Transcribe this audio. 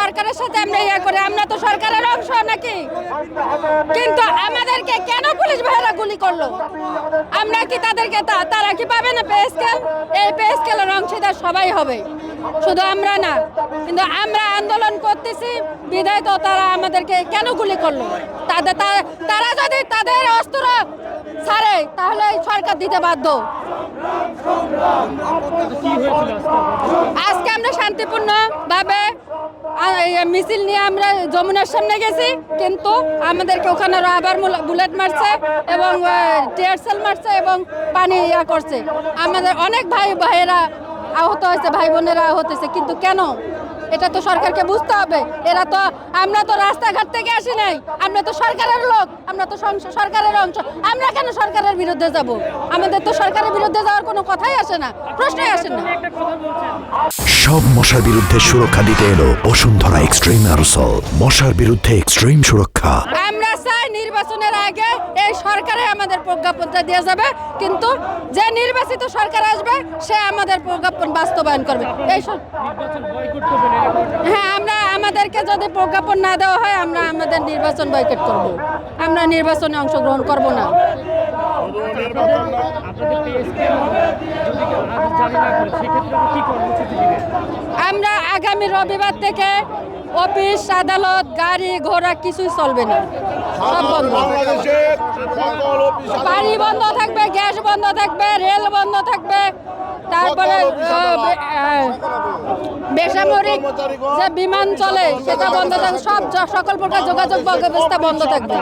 সরকারের সাথে আমরা ইয়ে করে, আমরা তো সরকারের অংশ নাকি? কিন্তু আমাদেরকে কেন পুলিশ ভাইয়েরা গুলি করলো? আমরা কি তাদেরকে তারা কি পাবে না পে স্কেল? এই পে স্কেলের অংশীদার সবাই হবে, শুধু আমরা না। কিন্তু আমরা আন্দোলন করতেছি বিধায় তো তারা আমাদেরকে কেন গুলি করলো? তারা যদি তাদের অস্ত্র ছাড়ে তাহলে সরকার দিতে বাধ্য। আজকে আমরা শান্তিপূর্ণ ভাবে মিছিল নিয়ে আমরা যমুনার সামনে গেছি, কিন্তু আমাদেরকে ওখানে আবার বুলেট মারছে এবং টিয়ার সেল মারছে এবং পানি করছে। আমাদের অনেক ভাইয়েরা আহত হয়েছে, ভাই বোনেরা আহত হয়েছে, কিন্তু কেন? এটা তো সরকারকে বুঝতে হবে। আমরা তো রাস্তাঘাট থেকে আসি নাই, আমরা তো সরকারের লোক, আমরা তো সরকারের অংশ। আমরা কেন সরকারের বিরুদ্ধে যাব? আমাদের তো সরকারের বিরুদ্ধে যাওয়ার কোনো কথাই আসে না, প্রশ্নই আসে না। সব মশার বিরুদ্ধে সুরক্ষা দিতে এলো বসুন্ধরা এক্সট্রিম অ্যারোসল, মশার বিরুদ্ধে এক্সট্রিম সুরক্ষা। আমরা চাই নির্বাচনের আগে এই সরকারে আমাদের প্রজ্ঞাপনটা দেওয়া যাবে, কিন্তু যে নির্বাচিত সরকার আসবে সে আমাদের প্রজ্ঞাপন বাস্তবায়ন করবে। হ্যাঁ, আমাদেরকে যদি প্রজ্ঞাপন না দেওয়া হয় আমরা আমাদের নির্বাচন বয়কট করব। আমরা নির্বাচনে অংশগ্রহণ করব না। আমরা আগামী রবিবার থেকে অফিস, আদালত, গাড়ি ঘোড়া কিছুই চলবে না, সব বন্ধ। পানি বন্ধ থাকবে, গ্যাস বন্ধ থাকবে, রেল বন্ধ থাকবে, তারপরে বেসামরিক যে বিমান চলে সেটা বন্ধ থাকবে, সকল প্রকার যোগাযোগ ব্যবস্থা বন্ধ থাকবে।